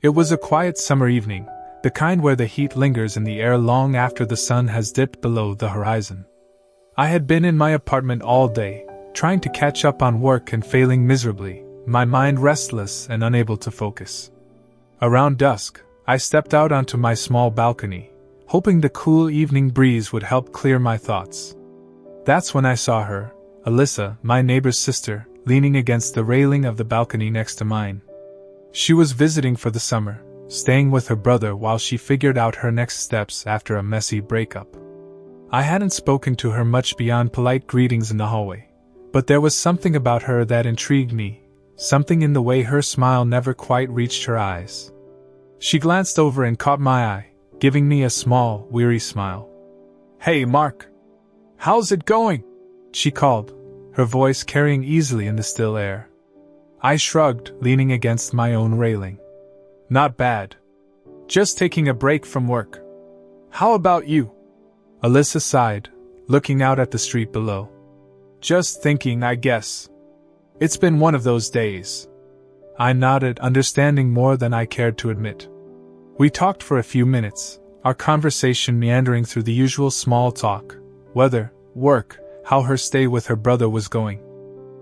It was a quiet summer evening, the kind where the heat lingers in the air long after the sun has dipped below the horizon. I had been in my apartment all day, trying to catch up on work and failing miserably, my mind restless and unable to focus. Around dusk, I stepped out onto my small balcony, hoping the cool evening breeze would help clear my thoughts. That's when I saw her, Alyssa, my neighbor's sister, leaning against the railing of the balcony next to mine. She was visiting for the summer, staying with her brother while she figured out her next steps after a messy breakup. I hadn't spoken to her much beyond polite greetings in the hallway, but there was something about her that intrigued me, something in the way her smile never quite reached her eyes. She glanced over and caught my eye, giving me a small, weary smile. "Hey, Mark! How's it going?" she called, her voice carrying easily in the still air. I shrugged, leaning against my own railing. "Not bad. Just taking a break from work. How about you?" Alyssa sighed, looking out at the street below. "Just thinking, I guess. It's been one of those days." I nodded, understanding more than I cared to admit. We talked for a few minutes, our conversation meandering through the usual small talk, weather, work, how her stay with her brother was going.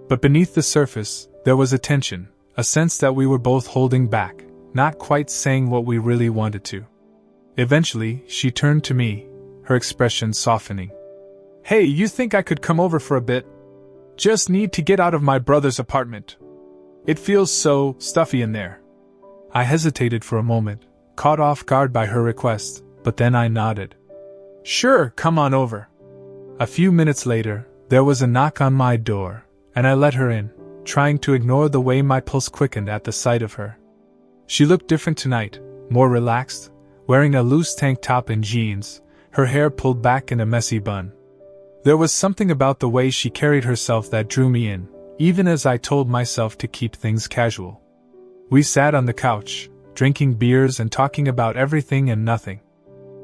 But beneath the surface, there was a tension, a sense that we were both holding back, not quite saying what we really wanted to. Eventually, she turned to me, her expression softening. "Hey, you think I could come over for a bit? Just need to get out of my brother's apartment. It feels so stuffy in there." I hesitated for a moment, caught off guard by her request, but then I nodded. "Sure, come on over." A few minutes later, there was a knock on my door, and I let her in, trying to ignore the way my pulse quickened at the sight of her. She looked different tonight, more relaxed, wearing a loose tank top and jeans, her hair pulled back in a messy bun. There was something about the way she carried herself that drew me in, even as I told myself to keep things casual. We sat on the couch, drinking beers and talking about everything and nothing.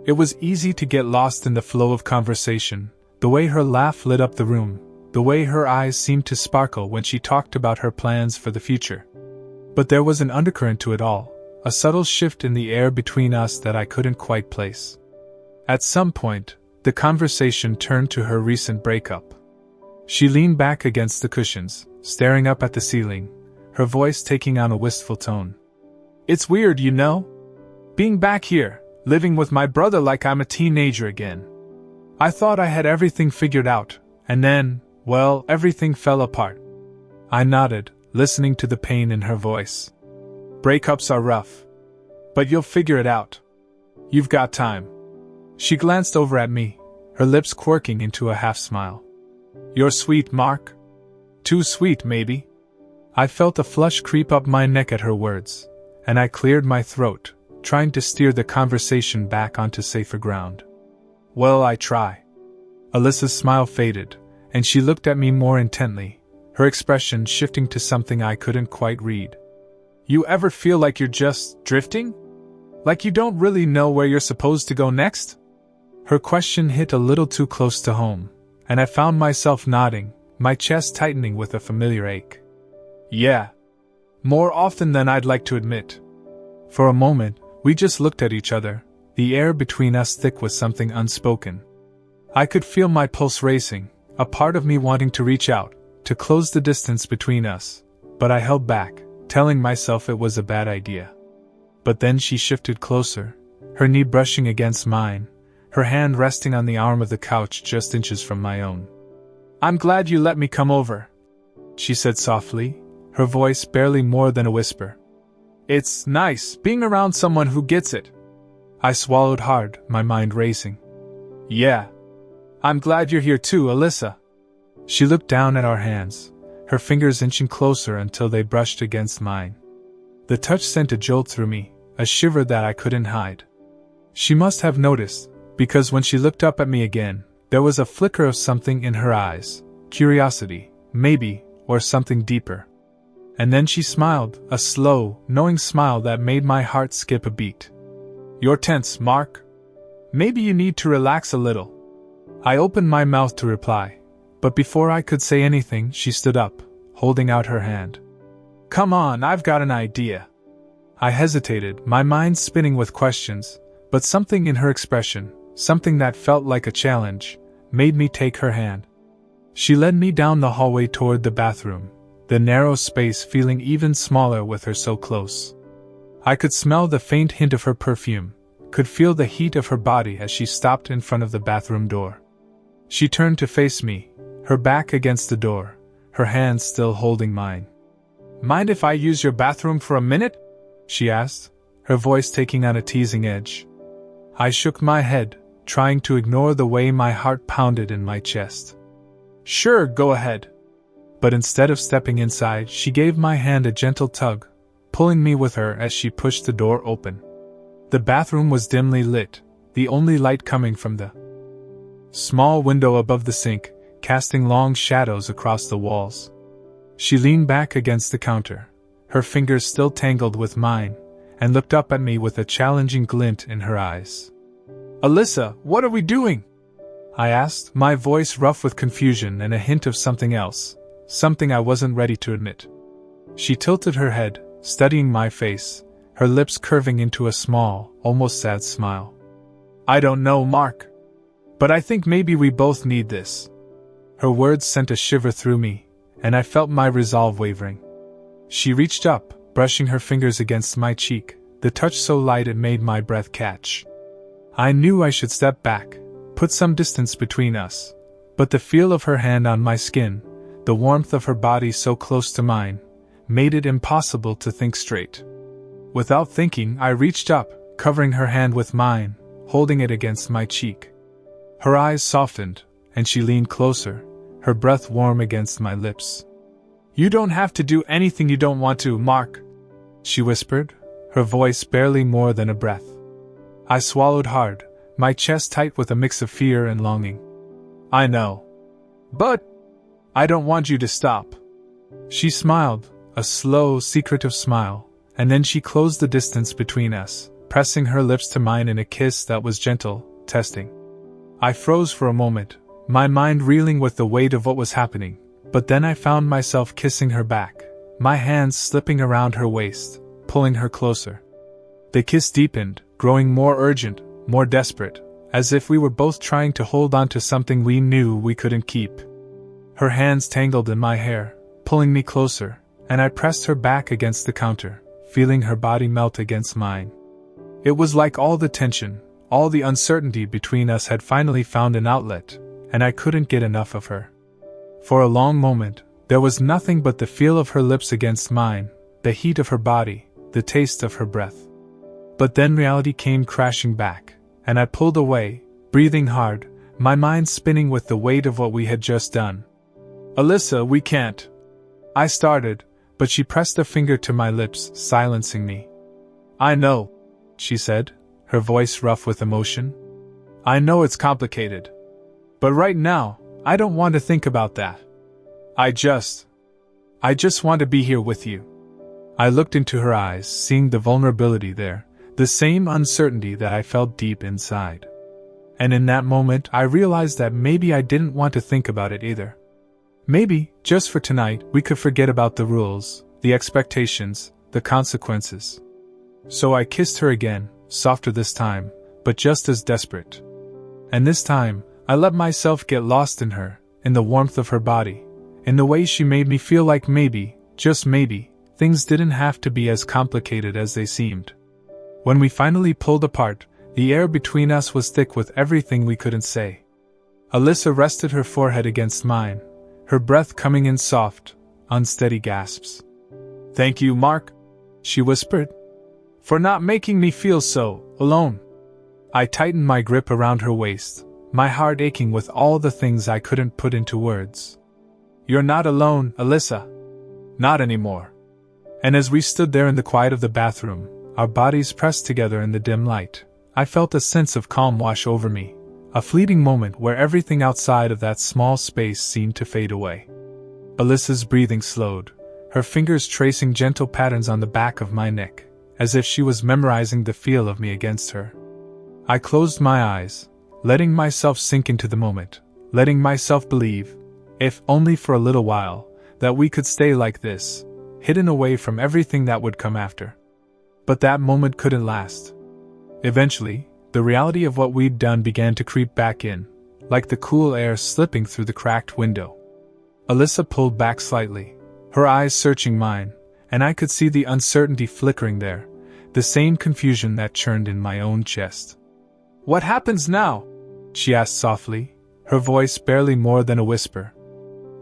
It was easy to get lost in the flow of conversation, the way her laugh lit up the room, the way her eyes seemed to sparkle when she talked about her plans for the future. But there was an undercurrent to it all, a subtle shift in the air between us that I couldn't quite place. At some point, the conversation turned to her recent breakup. She leaned back against the cushions, staring up at the ceiling, her voice taking on a wistful tone. "It's weird, you know? Being back here, living with my brother like I'm a teenager again. I thought I had everything figured out, and then, well, everything fell apart." I nodded, listening to the pain in her voice. "Breakups are rough. But you'll figure it out. You've got time." She glanced over at me, her lips quirking into a half-smile. "You're sweet, Mark. Too sweet, maybe." I felt a flush creep up my neck at her words, and I cleared my throat, trying to steer the conversation back onto safer ground. "Well, I try." Alyssa's smile faded, and she looked at me more intently, her expression shifting to something I couldn't quite read. "You ever feel like you're just drifting? Like you don't really know where you're supposed to go next?" Her question hit a little too close to home, and I found myself nodding, my chest tightening with a familiar ache. "Yeah. More often than I'd like to admit." For a moment, we just looked at each other, the air between us thick with something unspoken. I could feel my pulse racing, a part of me wanting to reach out, to close the distance between us, but I held back, telling myself it was a bad idea. But then she shifted closer, her knee brushing against mine, her hand resting on the arm of the couch just inches from my own. "I'm glad you let me come over," she said softly, her voice barely more than a whisper. "It's nice being around someone who gets it." I swallowed hard, my mind racing. "Yeah. I'm glad you're here too, Alyssa." She looked down at our hands, her fingers inching closer until they brushed against mine. The touch sent a jolt through me, a shiver that I couldn't hide. She must have noticed, because when she looked up at me again, there was a flicker of something in her eyes, curiosity, maybe, or something deeper. And then she smiled, a slow, knowing smile that made my heart skip a beat. "You're tense, Mark. Maybe you need to relax a little." I opened my mouth to reply, but before I could say anything, she stood up, holding out her hand. "Come on, I've got an idea." I hesitated, my mind spinning with questions, but something in her expression, something that felt like a challenge, made me take her hand. She led me down the hallway toward the bathroom, the narrow space feeling even smaller with her so close. I could smell the faint hint of her perfume, could feel the heat of her body as she stopped in front of the bathroom door. She turned to face me, her back against the door, her hands still holding mine. "Mind if I use your bathroom for a minute?" she asked, her voice taking on a teasing edge. I shook my head, trying to ignore the way my heart pounded in my chest. "Sure, go ahead." But instead of stepping inside, she gave my hand a gentle tug, pulling me with her as she pushed the door open. The bathroom was dimly lit, the only light coming from the small window above the sink, casting long shadows across the walls. She leaned back against the counter, her fingers still tangled with mine, and looked up at me with a challenging glint in her eyes. "Alyssa, what are we doing?" I asked, my voice rough with confusion and a hint of something else, something I wasn't ready to admit. She tilted her head, studying my face, her lips curving into a small, almost sad smile. "I don't know, Mark. But I think maybe we both need this." Her words sent a shiver through me, and I felt my resolve wavering. She reached up, brushing her fingers against my cheek, the touch so light it made my breath catch. I knew I should step back, put some distance between us, but the feel of her hand on my skin, the warmth of her body so close to mine, made it impossible to think straight. Without thinking, I reached up, covering her hand with mine, holding it against my cheek. Her eyes softened, and she leaned closer, her breath warm against my lips. "You don't have to do anything you don't want to, Mark," she whispered, her voice barely more than a breath. I swallowed hard, my chest tight with a mix of fear and longing. "I know. But I don't want you to stop." She smiled, a slow, secretive smile, and then she closed the distance between us, pressing her lips to mine in a kiss that was gentle, testing. I froze for a moment, my mind reeling with the weight of what was happening, but then I found myself kissing her back, my hands slipping around her waist, pulling her closer. The kiss deepened, growing more urgent, more desperate, as if we were both trying to hold on to something we knew we couldn't keep. Her hands tangled in my hair, pulling me closer, and I pressed her back against the counter, feeling her body melt against mine. It was like all the tension, all the uncertainty between us had finally found an outlet, and I couldn't get enough of her. For a long moment, there was nothing but the feel of her lips against mine, the heat of her body, the taste of her breath. But then reality came crashing back, and I pulled away, breathing hard, my mind spinning with the weight of what we had just done. "Alyssa, we can't," I started, but she pressed a finger to my lips, silencing me. "I know," she said, her voice rough with emotion. "I know it's complicated. But right now, I don't want to think about that. I just want to be here with you." I looked into her eyes, seeing the vulnerability there, the same uncertainty that I felt deep inside. And in that moment, I realized that maybe I didn't want to think about it either. Maybe, just for tonight, we could forget about the rules, the expectations, the consequences. So I kissed her again, softer this time, but just as desperate. And this time, I let myself get lost in her, in the warmth of her body, in the way she made me feel like maybe, just maybe, things didn't have to be as complicated as they seemed. When we finally pulled apart, the air between us was thick with everything we couldn't say. Alyssa rested her forehead against mine, her breath coming in soft, unsteady gasps. "Thank you, Mark," she whispered, "for not making me feel so alone." I tightened my grip around her waist, my heart aching with all the things I couldn't put into words. "You're not alone, Alyssa. Not anymore." And as we stood there in the quiet of the bathroom, our bodies pressed together in the dim light, I felt a sense of calm wash over me, a fleeting moment where everything outside of that small space seemed to fade away. Alyssa's breathing slowed, her fingers tracing gentle patterns on the back of my neck, as if she was memorizing the feel of me against her. I closed my eyes, letting myself sink into the moment, letting myself believe, if only for a little while, that we could stay like this, hidden away from everything that would come after. But that moment couldn't last. Eventually, the reality of what we'd done began to creep back in, like the cool air slipping through the cracked window. Alyssa pulled back slightly, her eyes searching mine, and I could see the uncertainty flickering there, the same confusion that churned in my own chest. "What happens now?" she asked softly, her voice barely more than a whisper.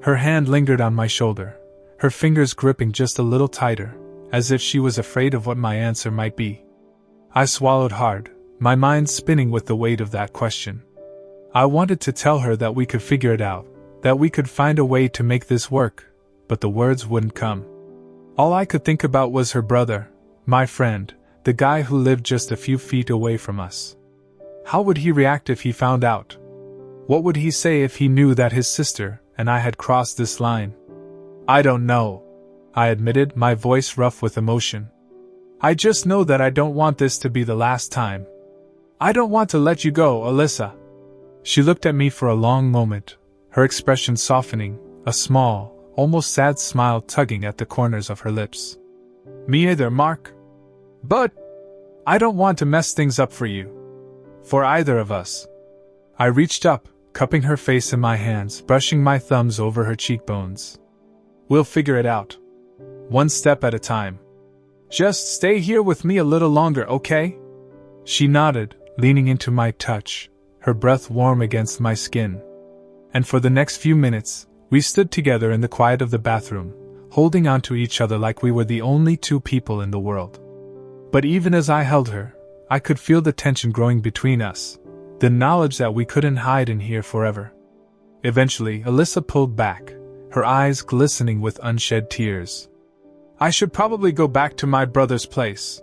Her hand lingered on my shoulder, her fingers gripping just a little tighter, as if she was afraid of what my answer might be. I swallowed hard, my mind spinning with the weight of that question. I wanted to tell her that we could figure it out, that we could find a way to make this work, but the words wouldn't come. All I could think about was her brother, my friend, the guy who lived just a few feet away from us. How would he react if he found out? What would he say if he knew that his sister and I had crossed this line? "I don't know," I admitted, my voice rough with emotion. "I just know that I don't want this to be the last time. I don't want to let you go, Alyssa." She looked at me for a long moment, her expression softening, a small, almost sad smile tugging at the corners of her lips. "Me either, Mark. But I don't want to mess things up for you. For either of us." I reached up, cupping her face in my hands, brushing my thumbs over her cheekbones. "We'll figure it out. One step at a time. Just stay here with me a little longer, okay?" She nodded, leaning into my touch, her breath warm against my skin. And for the next few minutes, we stood together in the quiet of the bathroom, holding on to each other like we were the only two people in the world. But even as I held her, I could feel the tension growing between us, the knowledge that we couldn't hide in here forever. Eventually, Alyssa pulled back, her eyes glistening with unshed tears. "I should probably go back to my brother's place,"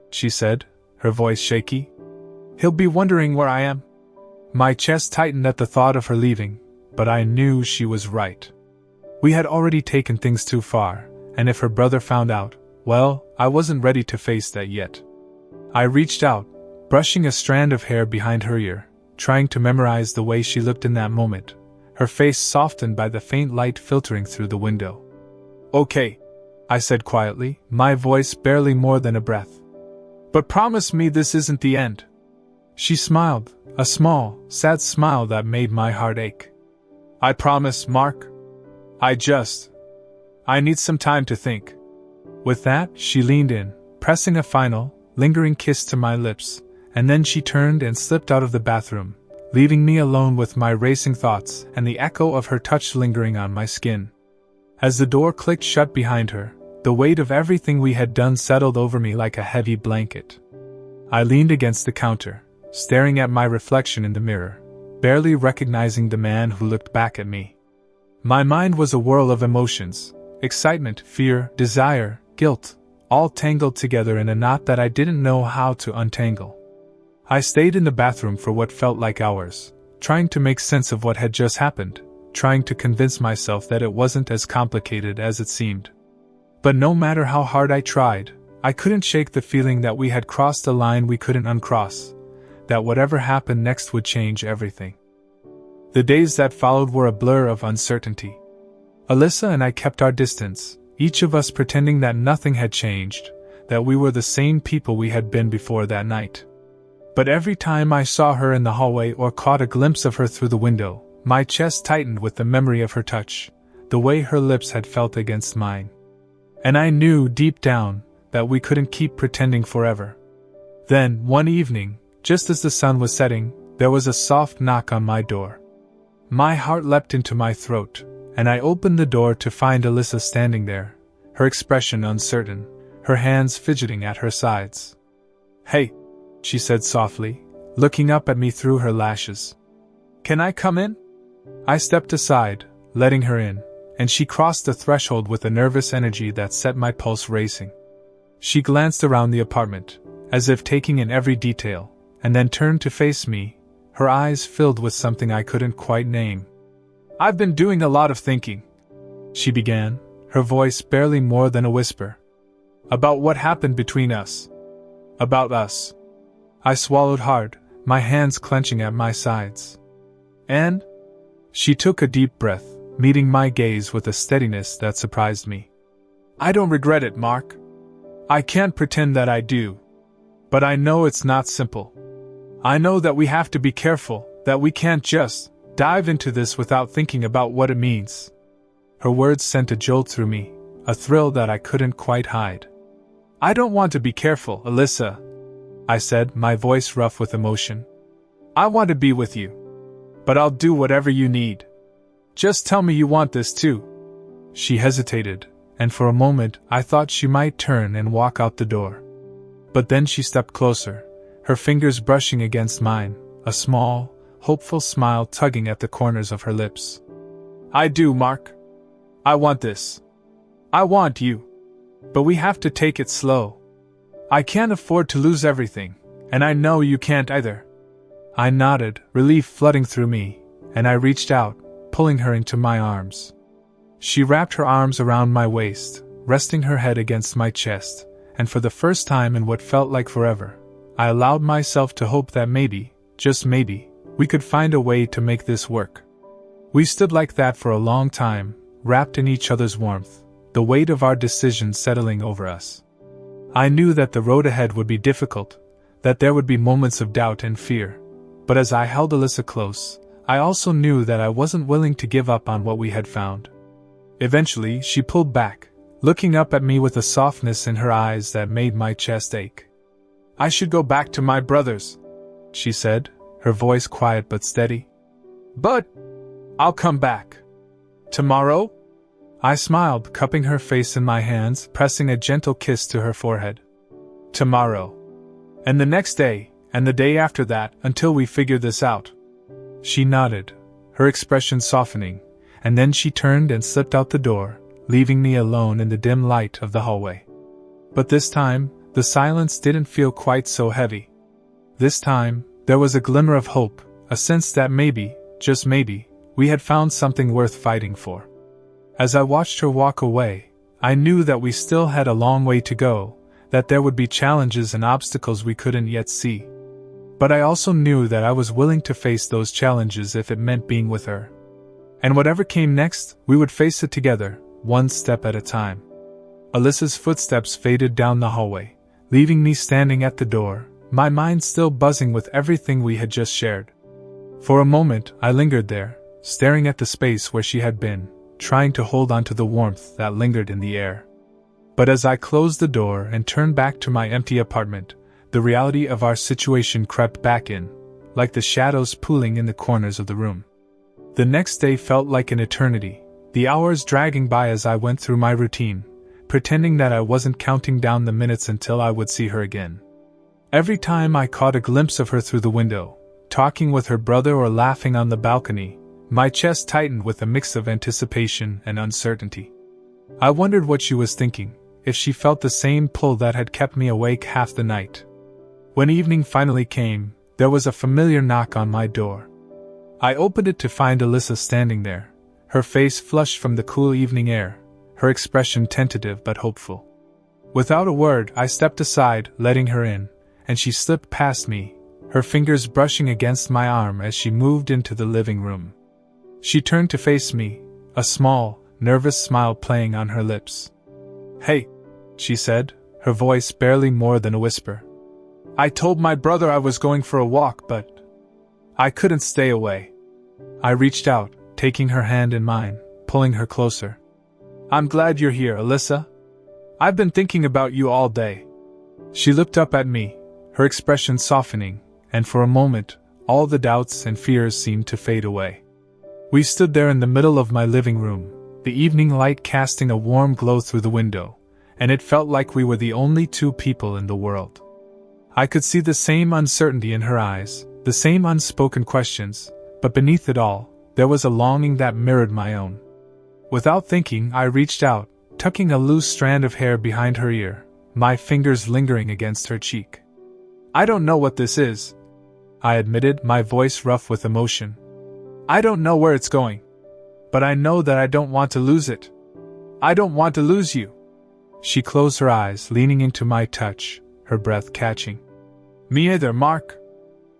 she said, her voice shaky. "He'll be wondering where I am." My chest tightened at the thought of her leaving, but I knew she was right. We had already taken things too far, and if her brother found out, well, I wasn't ready to face that yet. I reached out, brushing a strand of hair behind her ear, trying to memorize the way she looked in that moment, her face softened by the faint light filtering through the window. "Okay," I said quietly, my voice barely more than a breath. "But promise me this isn't the end." She smiled, a small, sad smile that made my heart ache. "I promise, Mark. I need some time to think." With that, she leaned in, pressing a final, lingering kiss to my lips, and then she turned and slipped out of the bathroom, leaving me alone with my racing thoughts and the echo of her touch lingering on my skin. As the door clicked shut behind her, the weight of everything we had done settled over me like a heavy blanket. I leaned against the counter, staring at my reflection in the mirror, barely recognizing the man who looked back at me. My mind was a whirl of emotions, excitement, fear, desire, guilt, all tangled together in a knot that I didn't know how to untangle. I stayed in the bathroom for what felt like hours, trying to make sense of what had just happened, trying to convince myself that it wasn't as complicated as it seemed. But no matter how hard I tried, I couldn't shake the feeling that we had crossed a line we couldn't uncross, that whatever happened next would change everything. The days that followed were a blur of uncertainty. Alyssa and I kept our distance, each of us pretending that nothing had changed, that we were the same people we had been before that night. But every time I saw her in the hallway or caught a glimpse of her through the window, my chest tightened with the memory of her touch, the way her lips had felt against mine. And I knew deep down that we couldn't keep pretending forever. Then, one evening, just as the sun was setting, there was a soft knock on my door. My heart leapt into my throat, and I opened the door to find Alyssa standing there, her expression uncertain, her hands fidgeting at her sides. "Hey," she said softly, looking up at me through her lashes. "Can I come in?" I stepped aside, letting her in, and she crossed the threshold with a nervous energy that set my pulse racing. She glanced around the apartment, as if taking in every detail, and then turned to face me, her eyes filled with something I couldn't quite name. "I've been doing a lot of thinking," she began, her voice barely more than a whisper. "About what happened between us. About us." I swallowed hard, my hands clenching at my sides. "And?" She took a deep breath, meeting my gaze with a steadiness that surprised me. "I don't regret it, Mark. I can't pretend that I do. But I know it's not simple. I know that we have to be careful, that we can't just dive into this without thinking about what it means. Her words sent a jolt through me, a thrill that I couldn't quite hide. I don't want to be careful, Alyssa, I said, my voice rough with emotion. I want to be with you. But I'll do whatever you need. Just tell me you want this too. She hesitated, and for a moment I thought she might turn and walk out the door. But then she stepped closer, her fingers brushing against mine, a small, hopeful smile tugging at the corners of her lips. I do, Mark. I want this. I want you. But we have to take it slow. I can't afford to lose everything, and I know you can't either. I nodded, relief flooding through me, and I reached out, pulling her into my arms. She wrapped her arms around my waist, resting her head against my chest, and for the first time in what felt like forever, I allowed myself to hope that maybe, just maybe, we could find a way to make this work. We stood like that for a long time, wrapped in each other's warmth, the weight of our decision settling over us. I knew that the road ahead would be difficult, that there would be moments of doubt and fear, but as I held Alyssa close, I also knew that I wasn't willing to give up on what we had found. Eventually, she pulled back, looking up at me with a softness in her eyes that made my chest ache. I should go back to my brothers, she said, her voice quiet but steady. But I'll come back. Tomorrow? I smiled, cupping her face in my hands, pressing a gentle kiss to her forehead. Tomorrow. And the next day, and the day after that, until we figure this out. She nodded, her expression softening, and then she turned and slipped out the door, leaving me alone in the dim light of the hallway. But this time, the silence didn't feel quite so heavy. This time, there was a glimmer of hope, a sense that maybe, just maybe, we had found something worth fighting for. As I watched her walk away, I knew that we still had a long way to go, that there would be challenges and obstacles we couldn't yet see. But I also knew that I was willing to face those challenges if it meant being with her. And whatever came next, we would face it together, one step at a time. Alyssa's footsteps faded down the hallway, leaving me standing at the door, my mind still buzzing with everything we had just shared. For a moment, I lingered there, staring at the space where she had been, trying to hold on to the warmth that lingered in the air. But as I closed the door and turned back to my empty apartment, the reality of our situation crept back in, like the shadows pooling in the corners of the room. The next day felt like an eternity, the hours dragging by as I went through my routine, pretending that I wasn't counting down the minutes until I would see her again. Every time I caught a glimpse of her through the window, talking with her brother or laughing on the balcony, my chest tightened with a mix of anticipation and uncertainty. I wondered what she was thinking, if she felt the same pull that had kept me awake half the night. When evening finally came, there was a familiar knock on my door. I opened it to find Alyssa standing there, her face flushed from the cool evening air, her expression tentative but hopeful. Without a word, I stepped aside, letting her in, and she slipped past me, her fingers brushing against my arm as she moved into the living room. She turned to face me, a small, nervous smile playing on her lips. Hey, she said, her voice barely more than a whisper. I told my brother I was going for a walk, but I couldn't stay away. I reached out, taking her hand in mine, pulling her closer. I'm glad you're here, Alyssa. I've been thinking about you all day. She looked up at me, her expression softening, and for a moment, all the doubts and fears seemed to fade away. We stood there in the middle of my living room, the evening light casting a warm glow through the window, and it felt like we were the only two people in the world. I could see the same uncertainty in her eyes, the same unspoken questions, but beneath it all, there was a longing that mirrored my own. Without thinking, I reached out, tucking a loose strand of hair behind her ear, my fingers lingering against her cheek. I don't know what this is, I admitted, my voice rough with emotion. I don't know where it's going. But I know that I don't want to lose it. I don't want to lose you. She closed her eyes, leaning into my touch, her breath catching. Me either, Mark.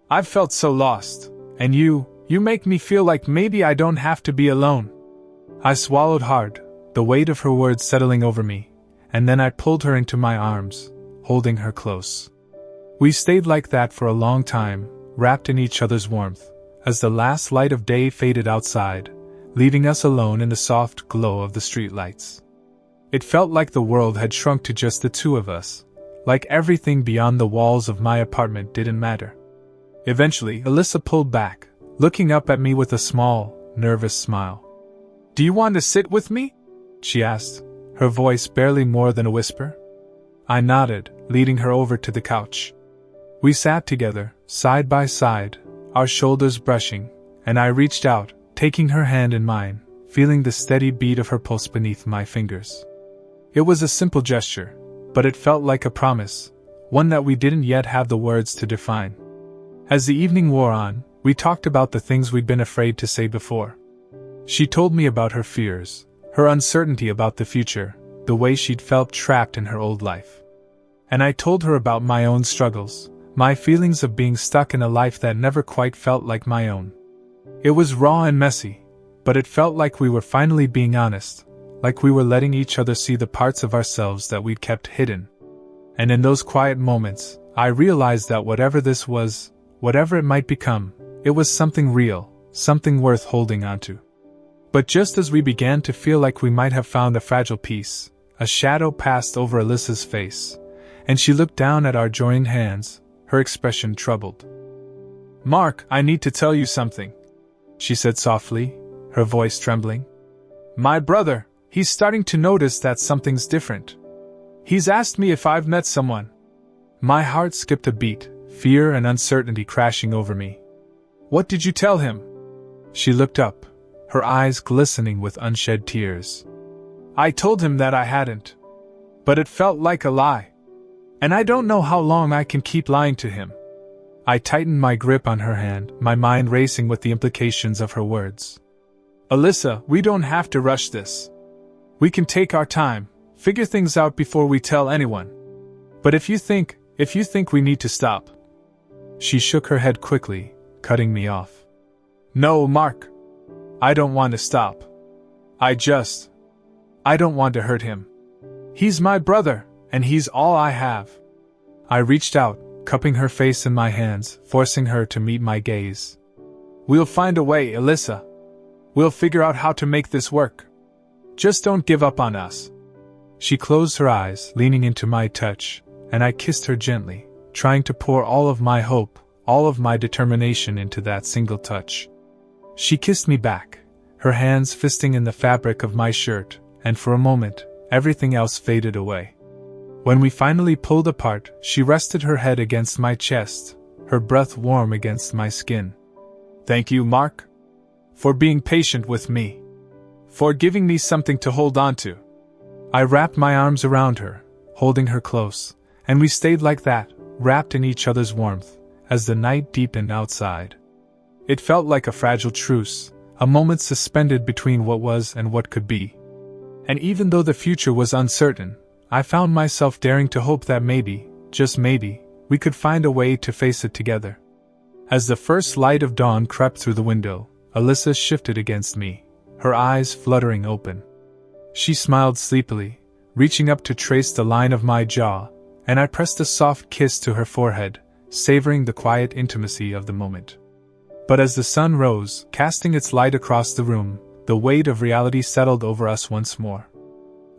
I've felt so lost, and you make me feel like maybe I don't have to be alone. I swallowed hard, the weight of her words settling over me, and then I pulled her into my arms, holding her close. We stayed like that for a long time, wrapped in each other's warmth, as the last light of day faded outside, leaving us alone in the soft glow of the streetlights. It felt like the world had shrunk to just the two of us, like everything beyond the walls of my apartment didn't matter. Eventually, Alyssa pulled back, looking up at me with a small, nervous smile. "Do you want to sit with me?" she asked, her voice barely more than a whisper. I nodded, leading her over to the couch. We sat together, side by side, our shoulders brushing, and I reached out, taking her hand in mine, feeling the steady beat of her pulse beneath my fingers. It was a simple gesture, but it felt like a promise, one that we didn't yet have the words to define. As the evening wore on, we talked about the things we'd been afraid to say before. She told me about her fears, her uncertainty about the future, the way she'd felt trapped in her old life. And I told her about my own struggles, my feelings of being stuck in a life that never quite felt like my own. It was raw and messy, but it felt like we were finally being honest, like we were letting each other see the parts of ourselves that we'd kept hidden. And in those quiet moments, I realized that whatever this was, whatever it might become, it was something real, something worth holding onto. But just as we began to feel like we might have found a fragile piece, a shadow passed over Alyssa's face, and she looked down at our joined hands, her expression troubled. "Mark, I need to tell you something," she said softly, her voice trembling. "My brother, he's starting to notice that something's different. He's asked me if I've met someone." My heart skipped a beat, fear and uncertainty crashing over me. "What did you tell him?" She looked up, her eyes glistening with unshed tears. "I told him that I hadn't. But it felt like a lie. And I don't know how long I can keep lying to him." I tightened my grip on her hand, my mind racing with the implications of her words. "Alyssa, we don't have to rush this. We can take our time, figure things out before we tell anyone. But if you think we need to stop." She shook her head quickly, cutting me off. "No, Mark. I don't want to stop. I don't want to hurt him. He's my brother, and he's all I have." I reached out, cupping her face in my hands, forcing her to meet my gaze. "We'll find a way, Alyssa. We'll figure out how to make this work. Just don't give up on us." She closed her eyes, leaning into my touch, and I kissed her gently, trying to pour all of my hope, all of my determination into that single touch. She kissed me back, her hands fisting in the fabric of my shirt, and for a moment, everything else faded away. When we finally pulled apart, she rested her head against my chest, her breath warm against my skin. "Thank you, Mark. For being patient with me. For giving me something to hold on to." I wrapped my arms around her, holding her close, and we stayed like that, wrapped in each other's warmth, as the night deepened outside. It felt like a fragile truce, a moment suspended between what was and what could be. And even though the future was uncertain, I found myself daring to hope that maybe, just maybe, we could find a way to face it together. As the first light of dawn crept through the window, Alyssa shifted against me, her eyes fluttering open. She smiled sleepily, reaching up to trace the line of my jaw, and I pressed a soft kiss to her forehead, savoring the quiet intimacy of the moment. But as the sun rose, casting its light across the room, the weight of reality settled over us once more.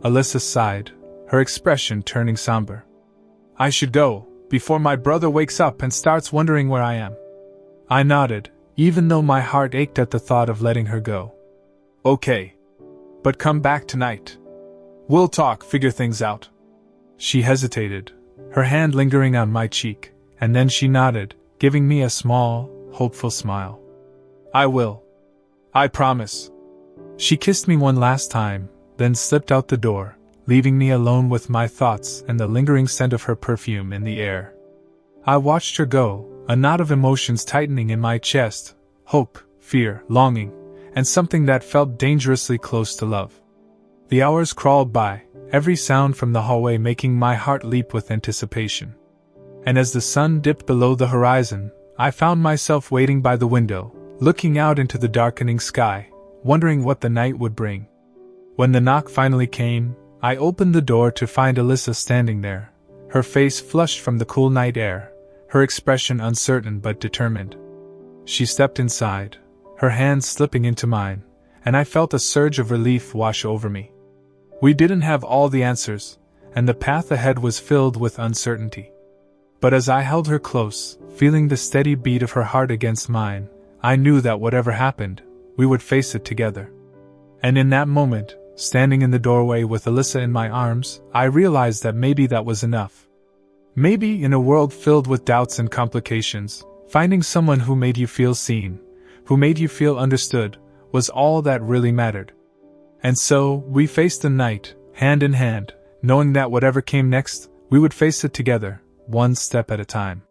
Alyssa sighed, her expression turning somber. "I should go, before my brother wakes up and starts wondering where I am." I nodded, even though my heart ached at the thought of letting her go. "Okay. But come back tonight. We'll talk, figure things out." She hesitated, her hand lingering on my cheek, and then she nodded, giving me a small, hopeful smile. "I will. I promise." She kissed me one last time, then slipped out the door, leaving me alone with my thoughts and the lingering scent of her perfume in the air. I watched her go, a knot of emotions tightening in my chest, hope, fear, longing, and something that felt dangerously close to love. The hours crawled by, every sound from the hallway making my heart leap with anticipation. And as the sun dipped below the horizon, I found myself waiting by the window, looking out into the darkening sky, wondering what the night would bring. When the knock finally came, I opened the door to find Alyssa standing there, her face flushed from the cool night air, her expression uncertain but determined. She stepped inside, her hands slipping into mine, and I felt a surge of relief wash over me. We didn't have all the answers, and the path ahead was filled with uncertainty. But as I held her close, feeling the steady beat of her heart against mine, I knew that whatever happened, we would face it together. And in that moment, standing in the doorway with Alyssa in my arms, I realized that maybe that was enough. Maybe in a world filled with doubts and complications, finding someone who made you feel seen, who made you feel understood, was all that really mattered. And so, we faced the night, hand in hand, knowing that whatever came next, we would face it together, one step at a time.